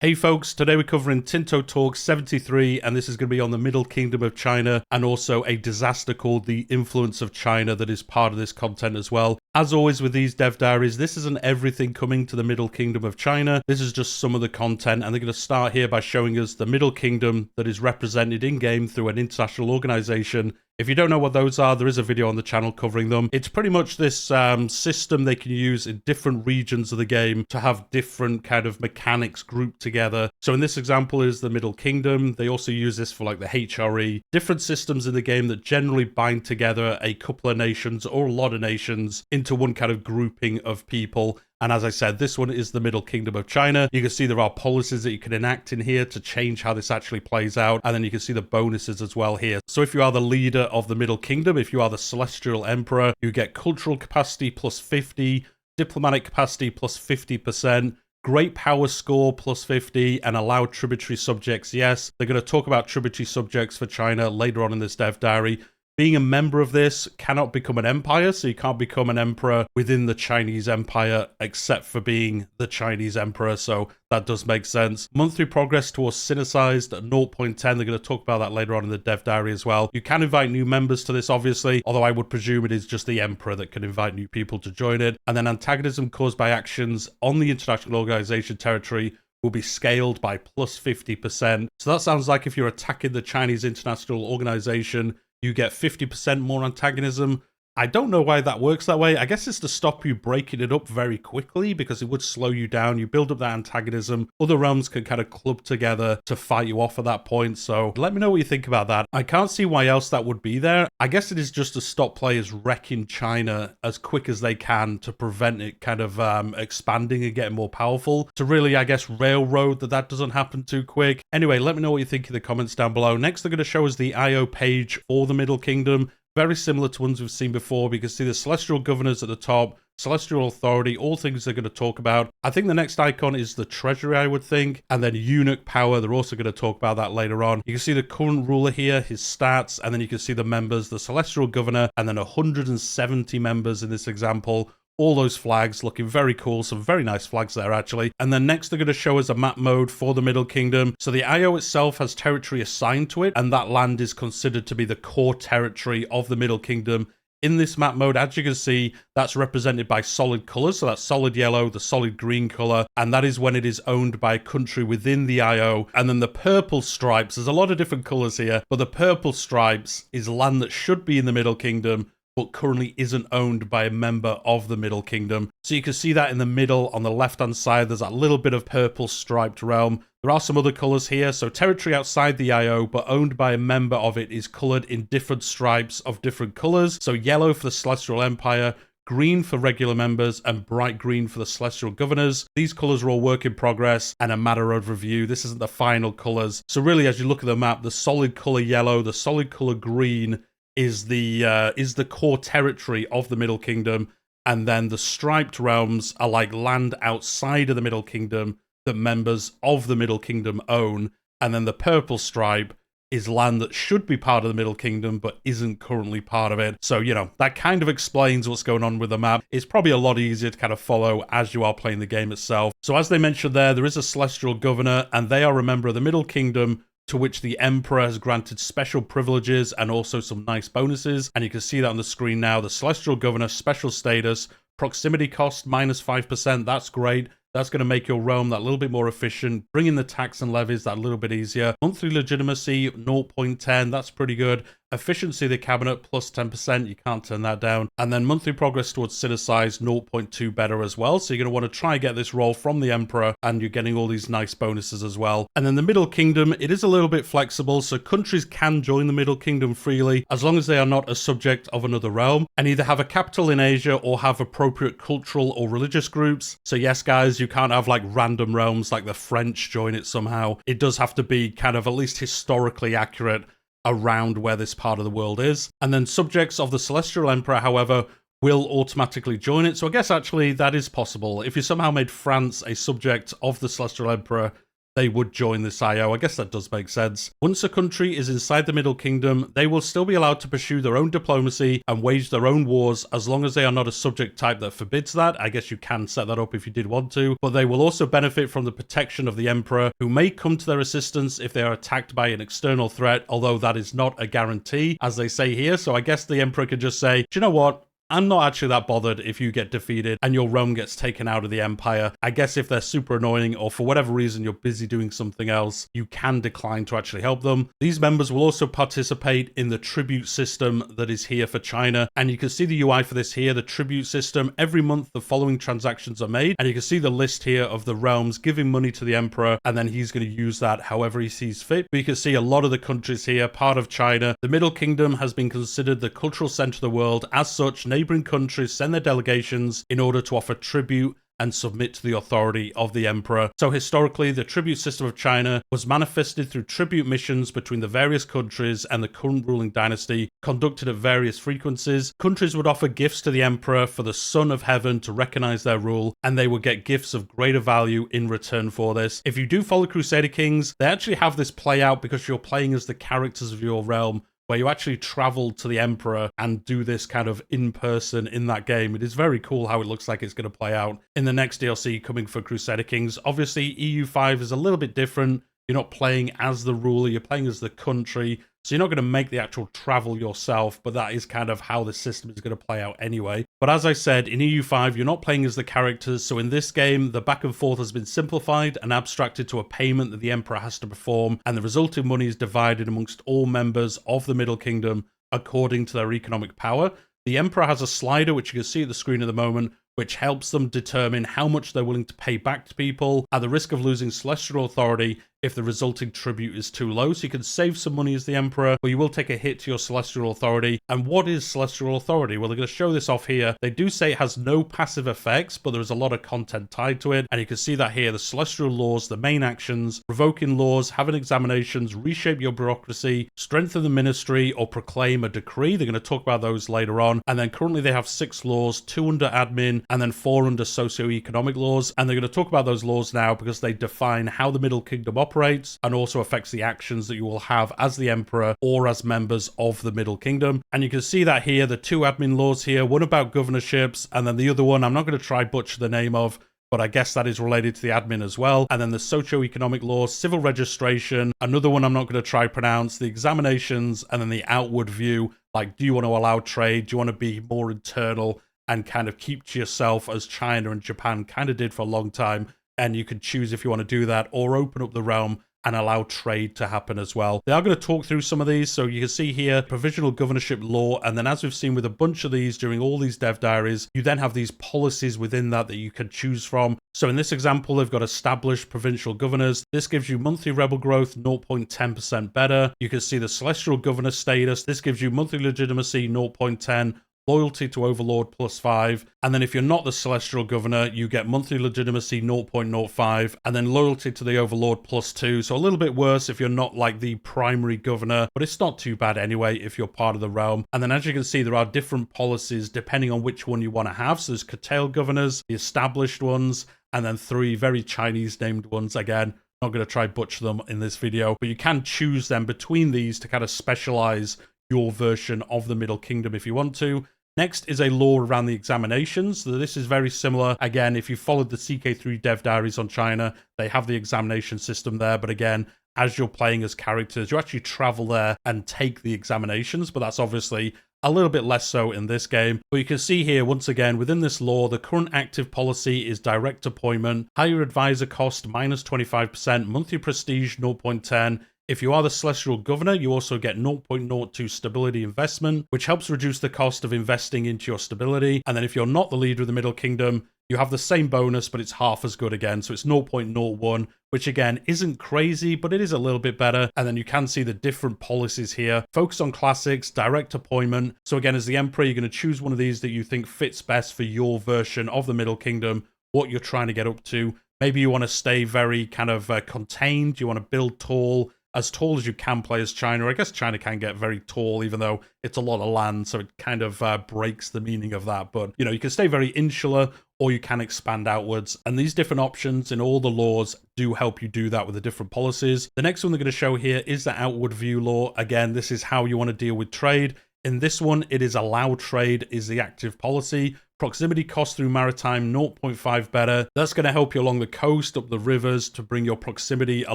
Hey folks, today we're covering Tinto Talks 73, and this is going to be on the Middle Kingdom of China and also a disaster called the Influence of China that is part of this content as well. As always with these dev diaries, this isn't everything coming to the Middle Kingdom of China. This is just some of the content, and they're going to start here by showing us the Middle Kingdom that is represented in-game through an international organization. If you don't know what those are, there is a video on the channel covering them. It's pretty much this system they can use in different regions of the game to have different kind of mechanics grouped together. So in this example is the Middle Kingdom. They also use this for like the HRE. Different systems in the game that generally bind together a couple of nations or a lot of nations into one kind of grouping of people. And as I said, this one is the Middle Kingdom of China. You can see there are policies that you can enact in here to change how this actually plays out. And then you can see the bonuses as well here. So if you are the leader of the Middle Kingdom, if you are the Celestial Emperor, you get cultural capacity plus 50, diplomatic capacity plus 50%, great power score plus 50, and allowed tributary subjects. Yes, they're going to talk about tributary subjects for China later on in this dev diary. Being a member of this cannot become an empire, so you can't become an emperor within the Chinese empire except for being the Chinese emperor, so that does make sense. Monthly progress towards Sinicized at 0.10, they're going to talk about that later on in the dev diary as well. You can invite new members to this, obviously, although I would presume it is just the emperor that can invite new people to join it. And then antagonism caused by actions on the international organization territory will be scaled by plus 50%. So that sounds like if you're attacking the Chinese international organization, you get 50% more antagonism. I don't know why that works that way. I guess it's to stop you breaking it up very quickly because it would slow you down. You build up that antagonism. Other realms can kind of club together to fight you off at that point. So let me know what you think about that. I can't see why else that would be there. I guess it is just to stop players wrecking China as quick as they can to prevent it kind of expanding and getting more powerful. To really, I guess, railroad that doesn't happen too quick. Anyway, let me know what you think in the comments down below. Next, they're going to show us the IO page for the Middle Kingdom. Very similar to ones we've seen before. We can see the Celestial Governors at the top, Celestial Authority, all things they're going to talk about. I think the next icon is the Treasury, I would think, and then Eunuch Power. They're also going to talk about that later on. You can see the current ruler here, his stats, and then you can see the members, the Celestial Governor, and then 170 members in this example. All those flags looking very cool. Some very nice flags there, actually. And then next, they're going to show us a map mode for the Middle Kingdom. So the IO itself has territory assigned to it, and that land is considered to be the core territory of the Middle Kingdom. In this map mode, as you can see, that's represented by solid colors. So that's solid yellow, the solid green color, and that is when it is owned by a country within the IO. And then the purple stripes, there's a lot of different colors here, but the purple stripes is land that should be in the Middle Kingdom, but currently isn't owned by a member of the Middle Kingdom. So you can see that in the middle on the left-hand side, there's that little bit of purple striped realm. There are some other colors here. So territory outside the IO, but owned by a member of it, is colored in different stripes of different colors. So yellow for the Celestial Empire, green for regular members, and bright green for the Celestial Governors. These colors are all work in progress and a matter of review. This isn't the final colors. So really, as you look at the map, the solid color yellow, the solid color green is the core territory of the Middle Kingdom, and then the striped realms are like land outside of the Middle Kingdom that members of the Middle Kingdom own, and then the purple stripe is land that should be part of the Middle Kingdom but isn't currently part of it. So, you know, that kind of explains what's going on with the map. It's probably a lot easier to kind of follow as you are playing the game itself. So as they mentioned there is a Celestial Governor, and they are a member of the Middle Kingdom, to which the Emperor has granted special privileges and also some nice bonuses. And you can see that on the screen now. The Celestial Governor special status, proximity cost minus 5%. That's great. That's going to make your realm that little bit more efficient. Bring in the tax and levies that little bit easier. Monthly legitimacy, 0.10. That's pretty good. Efficiency of the cabinet, plus 10%. You can't turn that down. And then monthly progress towards Sinicized, 0.2 better as well. So you're going to want to try and get this roll from the Emperor, and you're getting all these nice bonuses as well. And then the Middle Kingdom, it is a little bit flexible. So countries can join the Middle Kingdom freely, as long as they are not a subject of another realm, and either have a capital in Asia or have appropriate cultural or religious groups. So yes, guys, you can't have like random realms like the French join it somehow. It does have to be kind of at least historically accurate around where this part of the world is. And then subjects of the Celestial Emperor, however, will automatically join it. So I guess actually that is possible. If you somehow made France a subject of the Celestial Emperor, they would join this IO. I guess that does make sense. Once a country is inside the Middle Kingdom, they will still be allowed to pursue their own diplomacy and wage their own wars as long as they are not a subject type that forbids that. I guess you can set that up if you did want to, but they will also benefit from the protection of the Emperor, who may come to their assistance if they are attacked by an external threat, although that is not a guarantee, as they say here. So I guess the Emperor could just say, do you know what? I'm not actually that bothered if you get defeated and your realm gets taken out of the Empire. I guess if they're super annoying or for whatever reason you're busy doing something else, you can decline to actually help them. These members will also participate in the tribute system that is here for China. And you can see the UI for this here, the tribute system. Every month the following transactions are made. And you can see the list here of the realms giving money to the Emperor. And then he's going to use that however he sees fit. But you can see a lot of the countries here, part of China. The Middle Kingdom has been considered the cultural center of the world. As such, neighboring countries send their delegations in order to offer tribute and submit to the authority of the Emperor. So historically, the tribute system of China was manifested through tribute missions between the various countries and the current ruling dynasty, conducted at various frequencies. Countries would offer gifts to the Emperor for the Son of Heaven to recognize their rule, and they would get gifts of greater value in return for this. If you do follow Crusader Kings, they actually have this play out because you're playing as the characters of your realm, where you actually travel to the Emperor and do this kind of in person in that game. It is very cool how it looks like it's going to play out in the next DLC coming for Crusader Kings. Obviously, EU5 is a little bit different. You're not playing as the ruler, you're playing as the country. So you're not going to make the actual travel yourself, but that is kind of how the system is going to play out anyway. But as I said, in EU5, you're not playing as the characters. So in this game, the back and forth has been simplified and abstracted to a payment that the Emperor has to perform. And the resulting money is divided amongst all members of the Middle Kingdom according to their economic power. The Emperor has a slider, which you can see at the screen at the moment, which helps them determine how much they're willing to pay back to people at the risk of losing celestial authority if the resulting tribute is too low. So you can save some money as the Emperor, but you will take a hit to your celestial authority. And what is celestial authority? Well, they're going to show this off here. They do say it has no passive effects, but there's a lot of content tied to it. And you can see that here, the celestial laws, the main actions, revoking laws, having examinations, reshape your bureaucracy, strengthen the ministry, or proclaim a decree. They're going to talk about those later on. And then currently they have 6 laws, 2 under admin, and then 4 under socio-economic laws. And they're going to talk about those laws now because they define how the Middle Kingdom operates and also affects the actions that you will have as the Emperor or as members of the Middle Kingdom. And you can see that here, the 2 admin laws here, one about governorships, and then the other one I'm not going to try butcher the name of, but I guess that is related to the admin as well. And then the socio-economic laws, civil registration, another one I'm not going to try pronounce, the examinations, and then the outward view, like do you want to allow trade, do you want to be more internal and kind of keep to yourself as China and Japan kind of did for a long time. And you can choose if you want to do that or open up the realm and allow trade to happen as well. They are going to talk through some of these. So you can see here, provisional governorship law. And then as we've seen with a bunch of these during all these dev diaries, you then have these policies within that you can choose from. So in this example, they've got established provincial governors. This gives you monthly rebel growth 0.10% better. You can see the celestial governor status. This gives you monthly legitimacy 0.10, loyalty to Overlord +5, and then if you're not the Celestial Governor, you get monthly legitimacy 0.05, and then loyalty to the Overlord +2, so a little bit worse if you're not like the primary governor, but it's not too bad anyway if you're part of the realm. And then as you can see, there are different policies depending on which one you want to have. So there's curtailed governors, the established ones, and then 3 very Chinese named ones. Again, not going to try butcher them in this video, but you can choose them between these to kind of specialize your version of the Middle Kingdom if you want to. Next is a law around the examinations. So this is very similar. Again, if you followed the CK3 dev diaries on China, they have the examination system there. But again, as you're playing as characters, you actually travel there and take the examinations. But that's obviously a little bit less so in this game. But you can see here, once again, within this law, the current active policy is direct appointment, higher advisor cost -25%, monthly prestige 0.10, If you are the Celestial Governor, you also get 0.02 stability investment, which helps reduce the cost of investing into your stability. And then if you're not the leader of the Middle Kingdom, you have the same bonus, but it's half as good again. So it's 0.01, which again isn't crazy, but it is a little bit better. And then you can see the different policies here. Focus on classics, direct appointment. So again, as the Emperor, you're going to choose one of these that you think fits best for your version of the Middle Kingdom, what you're trying to get up to. Maybe you want to stay very kind of contained. You want to build tall as tall as you can play as China. I guess China can get very tall, even though it's a lot of land, so it kind of breaks the meaning of that. But, you know, you can stay very insular, or you can expand outwards. And these different options in all the laws do help you do that with the different policies. The next one they're going to show here is the outward view law. Again, this is how you want to deal with trade. In this one, it is allow trade is the active policy. Proximity cost through maritime 0.5 better. That's going to help you along the coast, up the rivers, to bring your proximity a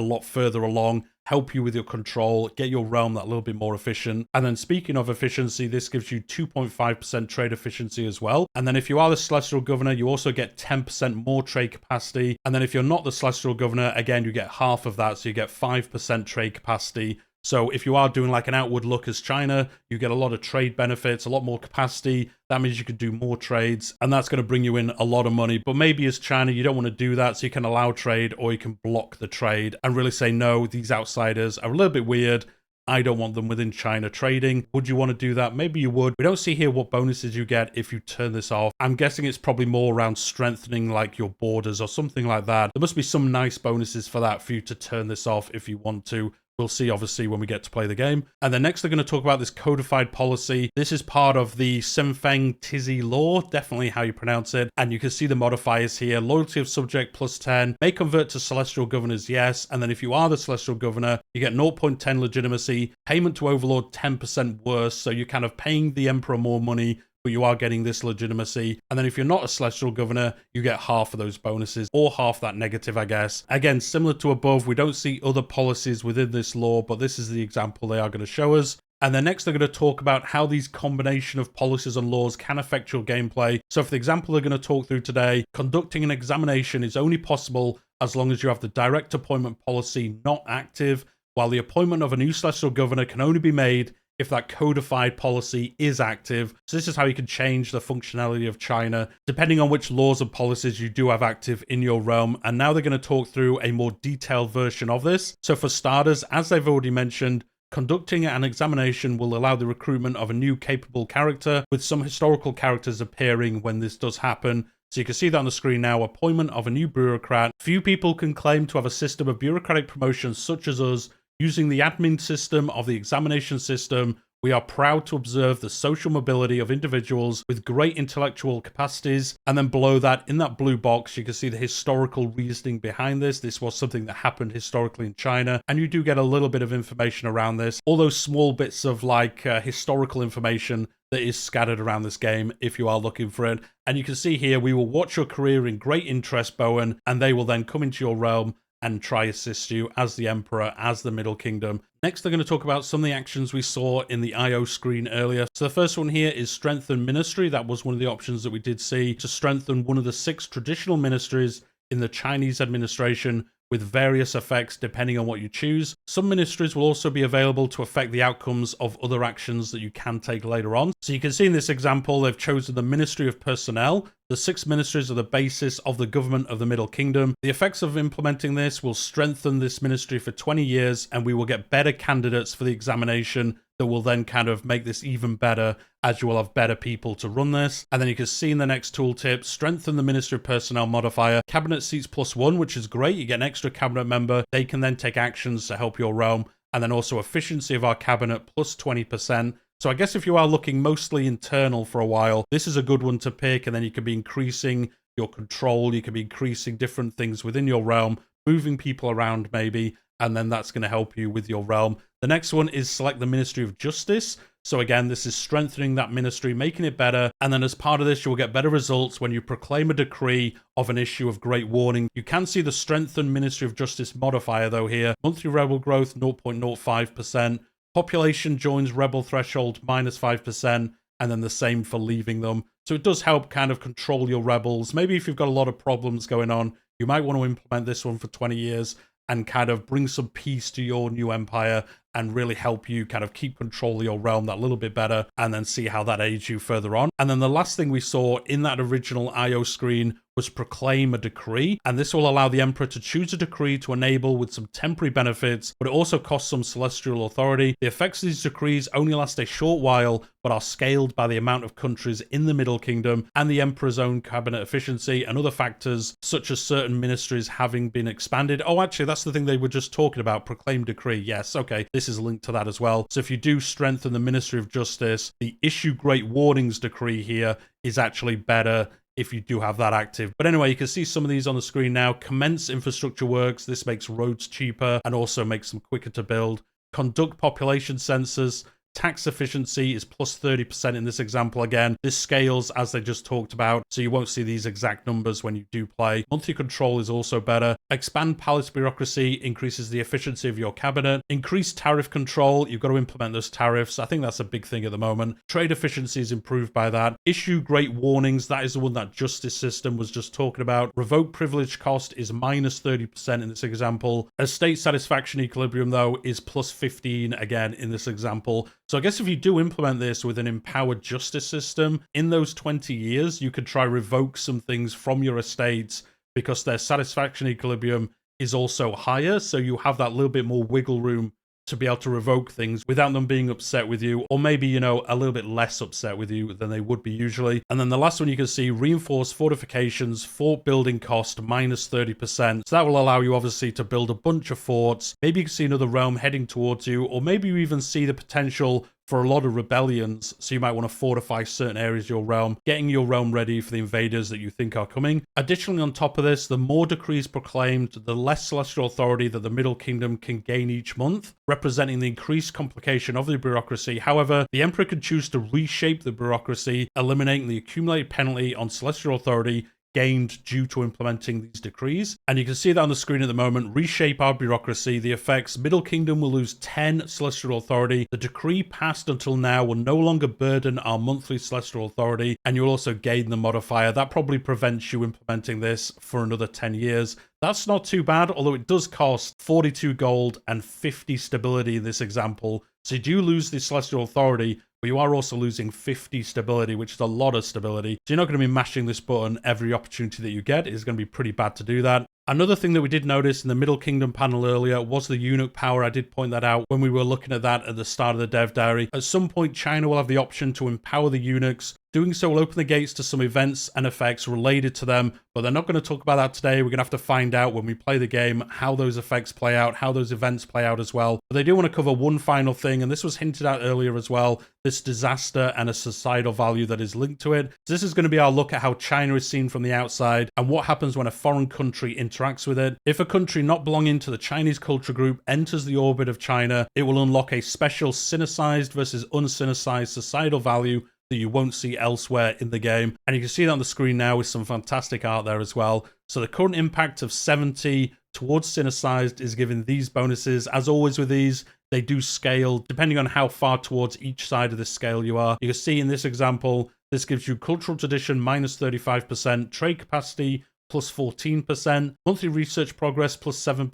lot further along, help you with your control, get your realm that little bit more efficient. And then speaking of efficiency, this gives you 2.5% trade efficiency as well. And then if you are the celestial governor, you also get 10% more trade capacity. And then if you're not the celestial governor, again, you get half of that. So you get 5% trade capacity. So if you are doing like an outward look as China, you get a lot of trade benefits, a lot more capacity. That means you can do more trades, and that's going to bring you in a lot of money. But maybe as China, you don't want to do that, so you can allow trade, or you can block the trade and really say, no, these outsiders are a little bit weird. I don't want them within China trading. Would you want to do that? Maybe you would. We don't see here what bonuses you get if you turn this off. I'm guessing it's probably more around strengthening like your borders or something like that. There must be some nice bonuses for that for you to turn this off if you want to. We'll see, obviously, when we get to play the game. And then next, they're going to talk about this codified policy. This is part of the Senfeng Tizi law, definitely how you pronounce it. And you can see the modifiers here. Loyalty of subject plus 10. May convert to celestial governors, yes. And then if you are the celestial governor, you get 0.10 legitimacy. Payment to overlord 10% worse. So you're kind of paying the emperor more money, but you are getting this legitimacy. And then if you're not a celestial governor, you get half of those bonuses, or half that negative, I guess. Again, similar to above, we don't see other policies within this law, but this is the example they are going to show us. And then next, they're going to talk about how these combination of policies and laws can affect your gameplay. So for the example they're going to talk through today, conducting an examination is only possible as long as you have the direct appointment policy not active, while the appointment of a new celestial governor can only be made if that codified policy is active. So this is how you can change the functionality of China, depending on which laws and policies you do have active in your realm. And now they're going to talk through a more detailed version of this. So for starters, as they've already mentioned, conducting an examination will allow the recruitment of a new capable character, with some historical characters appearing when this does happen. So you can see that on the screen now, appointment of a new bureaucrat. Few people can claim to have a system of bureaucratic promotions such as us. Using the admin system of the examination system, we are proud to observe the social mobility of individuals with great intellectual capacities. And then below that, in that blue box, you can see the historical reasoning behind this. This was something that happened historically in China, and you do get a little bit of information around this. All those small bits of like historical information that is scattered around this game if you are looking for it. And you can see here, we will watch your career in great interest, Bowen, and they will then come into your realm and try assist you as the Emperor, as the Middle Kingdom. Next, they're going to talk about some of the actions we saw in the IO screen earlier. So the first one here is strengthen ministry. That was one of the options that we did see, to strengthen one of the 6 traditional ministries in the Chinese administration with various effects depending on what you choose. Some ministries will also be available to affect the outcomes of other actions that you can take later on. So you can see in this example, they've chosen the Ministry of Personnel. The 6 ministries are the basis of the government of the Middle Kingdom. The effects of implementing this will strengthen this ministry for 20 years, and we will get better candidates for the examination that will then kind of make this even better, as you will have better people to run this. And then you can see in the next tooltip, strengthen the Ministry of Personnel modifier. Cabinet seats +1, which is great. You get an extra cabinet member. They can then take actions to help your realm. And then also efficiency of our cabinet +20%. So I guess if you are looking mostly internal for a while, this is a good one to pick, and then you can be increasing your control, you can be increasing different things within your realm, moving people around maybe, and then that's going to help you with your realm. The next one is select the Ministry of Justice. So again, this is strengthening that ministry, making it better, and then as part of this, you will get better results when you proclaim a decree of an issue of great warning. You can see the strengthened Ministry of Justice modifier though here. Monthly rebel growth 0.05%. Population joins rebel threshold -5%, and then the same for leaving them. So it does help kind of control your rebels. Maybe if you've got a lot of problems going on, you might want to implement this one for 20 years and kind of bring some peace to your new empire and really help you kind of keep control of your realm that little bit better, and then see how that aids you further on. And then the last thing we saw in that original IO screen was proclaim a decree, and this will allow the emperor to choose a decree to enable with some temporary benefits, but it also costs some celestial authority. The effects of these decrees only last a short while, but are scaled by the amount of countries in the Middle Kingdom and the emperor's own cabinet efficiency and other factors, such as certain ministries having been expanded. Oh, actually, that's the thing they were just talking about, proclaim decree. Yes, okay, this is linked to that as well. So if you do strengthen the Ministry of Justice, the issue great warnings decree here is actually better if you do have that active. But anyway, you can see some of these on the screen now. Commence infrastructure works. This makes roads cheaper and also makes them quicker to build. Conduct population census. Tax efficiency is plus 30% in this example again. This scales as they just talked about, so you won't see these exact numbers when you do play. Monthly control is also better. Expand palace bureaucracy increases the efficiency of your cabinet. Increase tariff control. You've got to implement those tariffs. I think that's a big thing at the moment. Trade efficiency is improved by that. Issue great warnings. That is the one that justice system was just talking about. Revoke privilege cost is minus 30% in this example. Estate satisfaction equilibrium, though, is plus 15 again in this example. So I guess if you do implement this with an empowered justice system, in those 20 years, you could try revoke some things from your estates because their satisfaction equilibrium is also higher. So you have that little bit more wiggle room to be able to revoke things without them being upset with you, or maybe, you know, a little bit less upset with you than they would be usually. And then the last one you can see, reinforce fortifications, fort building cost minus 30%. So that will allow you obviously to build a bunch of forts. Maybe you can see another realm heading towards you, or maybe you even see the potential for a lot of rebellions, so you might want to fortify certain areas of your realm, getting your realm ready for the invaders that you think are coming. Additionally, on top of this, the more decrees proclaimed, the less celestial authority that the Middle Kingdom can gain each month, representing the increased complication of the bureaucracy. However, the Emperor could choose to reshape the bureaucracy, eliminating the accumulated penalty on celestial authority gained due to implementing these decrees. And you can see that on the screen at the moment. Reshape our bureaucracy. The effects: Middle Kingdom will lose 10 celestial authority. The decree passed until now will no longer burden our monthly celestial authority, and you'll also gain the modifier. That probably prevents you implementing this for another 10 years. That's not too bad, although it does cost 42 gold and 50 stability in this example. So you do lose the celestial authority, but you are also losing 50 stability, which is a lot of stability. So you're not going to be mashing this button every opportunity that you get. It's going to be pretty bad to do that. Another thing that we did notice in the Middle Kingdom panel earlier was the eunuch power. I did point that out when we were looking at that at the start of the dev diary. At some point, China will have the option to empower the eunuchs. Doing so will open the gates to some events and effects related to them, but they're not going to talk about that today. We're going to have to find out when we play the game how those effects play out, how those events play out as well. But they do want to cover one final thing, and this was hinted at earlier as well, this disaster and a societal value that is linked to it. So this is going to be our look at how China is seen from the outside and what happens when a foreign country interacts with it. If a country not belonging to the Chinese culture group enters the orbit of China, it will unlock a special Sinicized versus unsinicized societal value that you won't see elsewhere in the game. And you can see that on the screen now with some fantastic art there as well. So the current impact of 70 towards Sinicized is giving these bonuses. As always with these, they do scale depending on how far towards each side of the scale you are. You can see in this example, this gives you cultural tradition minus 35%, trade capacity plus 14%, monthly research progress plus 7%,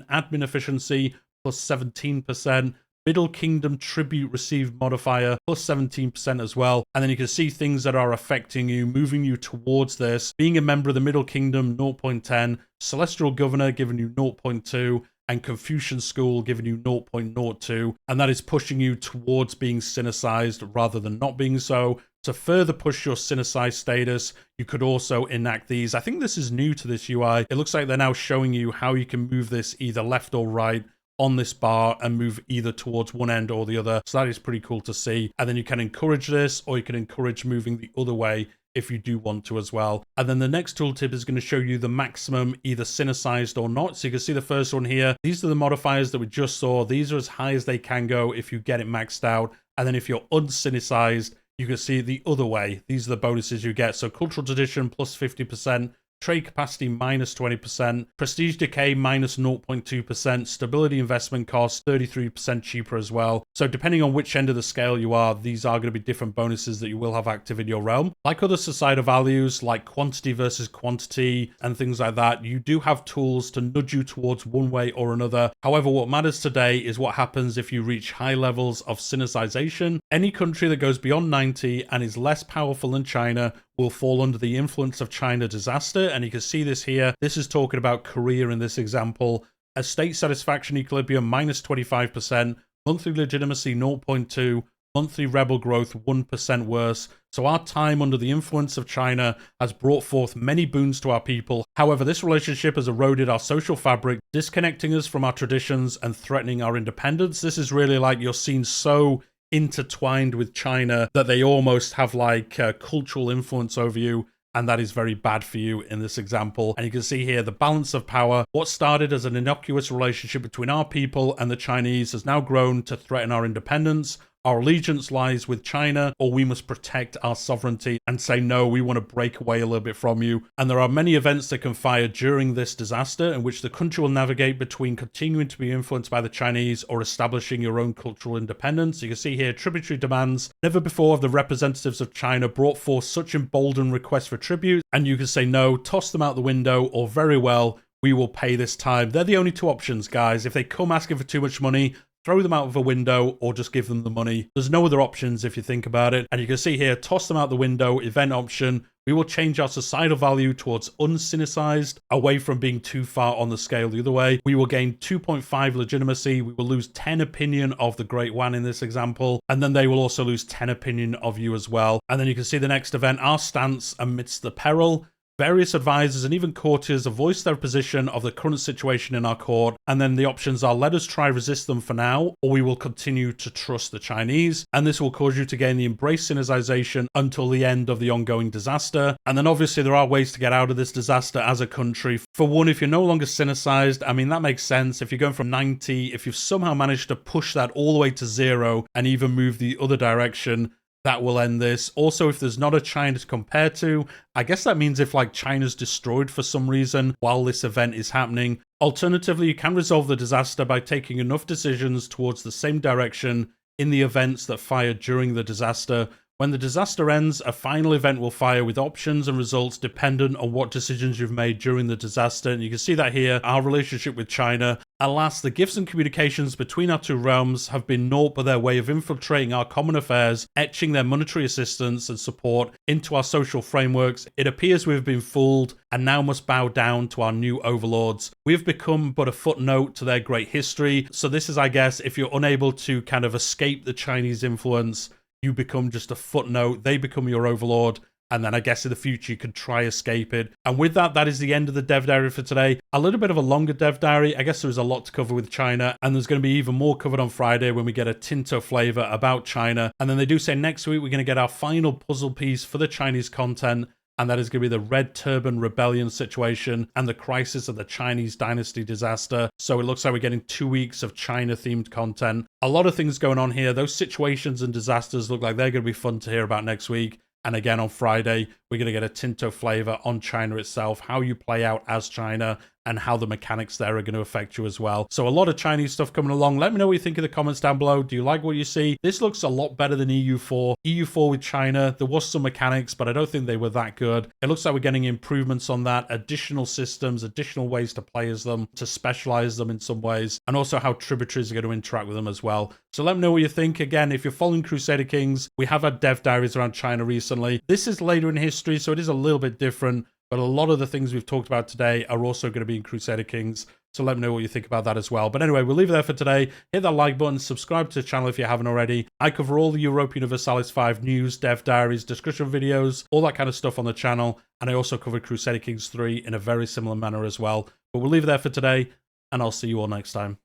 admin efficiency plus 17%, Middle Kingdom tribute received modifier plus 17% as well. And then you can see things that are affecting you, moving you towards this. Being a member of the Middle Kingdom, 0.10. Celestial Governor giving you 0.2. And Confucian School giving you 0.02. And that is pushing you towards being Sinicized rather than not being so. To further push your Sinicized status, you could also enact these. I think this is new to this UI. It looks like they're now showing you how you can move this either left or right on this bar and move either towards one end or the other. So that is pretty cool to see. And then you can encourage this, or you can encourage moving the other way if you do want to as well. And then the next tooltip is going to show you the maximum either Sinicized or not. So you can see the first one here. These are the modifiers that we just saw. These are as high as they can go if you get it maxed out. And then if you're unsinicized, you can see it the other way. These are the bonuses you get. So cultural tradition plus 50%, trade capacity minus 20%, prestige decay minus 0.2%, stability investment costs 33% cheaper as well. So depending on which end of the scale you are, these are going to be different bonuses that you will have active in your realm. Like other societal values, like quantity versus quantity and things like that, you do have tools to nudge you towards one way or another. However, what matters today is what happens if you reach high levels of Sinicization. Any country that goes beyond 90 and is less powerful than China will fall under the influence of China disaster. And you can see this here. This is talking about Korea in this example. A state satisfaction equilibrium minus 25%, monthly legitimacy 0.2, monthly rebel growth 1% worse. So our time under the influence of China has brought forth many boons to our people. However, this relationship has eroded our social fabric, disconnecting us from our traditions and threatening our independence. This is really like you're seen so intertwined with China that they almost have like cultural influence over you. And that is very bad for you in this example. And you can see here the balance of power. What started as an innocuous relationship between our people and the Chinese has now grown to threaten our independence. Our allegiance lies with China, or we must protect our sovereignty and say, no, we want to break away a little bit from you. And there are many events that can fire during this disaster in which the country will navigate between continuing to be influenced by the Chinese or establishing your own cultural independence. You can see here tributary demands. Never before have the representatives of China brought forth such emboldened requests for tribute. And you can say no, toss them out the window, or very well, we will pay this time. They're the only two options, guys. If they come asking for too much money, throw them out of a window or just give them the money. There's no other options if you think about it. And you can see here, toss them out the window, event option. We will change our societal value towards unsinicized, away from being too far on the scale the other way. We will gain 2.5 legitimacy. We will lose 10 opinion of the Great One in this example. And then they will also lose 10 opinion of you as well. And then you can see the next event, our stance amidst the peril. Various advisors and even courtiers have voiced their position of the current situation in our court, and then the options are let us try resist them for now, or we will continue to trust the Chinese, and this will cause you to gain the embrace Sinicization until the end of the ongoing disaster. And then obviously there are ways to get out of this disaster as a country. For one, if you're no longer Sinicized, I mean that makes sense. If you're going from 90, if you've somehow managed to push that all the way to 0 and even move the other direction, that will end this. Also, if there's not a China to compare to, I guess that means if like China's destroyed for some reason while this event is happening. Alternatively, you can resolve the disaster by taking enough decisions towards the same direction in the events that fired during the disaster. When the disaster ends, a final event will fire with options and results dependent on what decisions you've made during the disaster. And you can see that here, our relationship with China. Alas, the gifts and communications between our two realms have been naught but their way of infiltrating our common affairs, etching their monetary assistance and support into our social frameworks. It appears we have been fooled and now must bow down to our new overlords. We have become but a footnote to their great history. So this is, I guess, if you're unable to kind of escape the Chinese influence, you become just a footnote, they become your overlord, and then I guess in the future you could try escape it. And with that, that is the end of the dev diary for today. A little bit of a longer dev diary. I guess there is a lot to cover with China, and there's going to be even more covered on Friday when we get a Tinto flavor about China. And then they do say next week we're going to get our final puzzle piece for the Chinese content, and that is going to be the Red Turban Rebellion situation and the crisis of the Chinese dynasty disaster. So it looks like we're getting 2 weeks of China-themed content. A lot of things going on here. Those situations and disasters look like they're going to be fun to hear about next week. And again, on Friday, we're going to get a Tinto flavor on China itself, how you play out as China, and how the mechanics there are going to affect you as well. So a lot of Chinese stuff coming along. Let me know what you think in the comments down below. Do you like what you see? This looks a lot better than EU4. EU4 with China, there was some mechanics, but I don't think they were that good. It looks like we're getting improvements on that, additional systems, additional ways to play as them, to specialize them in some ways, and also how tributaries are going to interact with them as well. So let me know what you think. Again, if you're following Crusader Kings, we have had dev diaries around China recently. This is later in history, so it is a little bit different. But a lot of the things we've talked about today are also going to be in Crusader Kings. So let me know what you think about that as well. But anyway, we'll leave it there for today. Hit that like button, subscribe to the channel if you haven't already. I cover all the Europa Universalis 5 news, dev diaries, discussion videos, all that kind of stuff on the channel. And I also cover Crusader Kings 3 in a very similar manner as well. But we'll leave it there for today, and I'll see you all next time.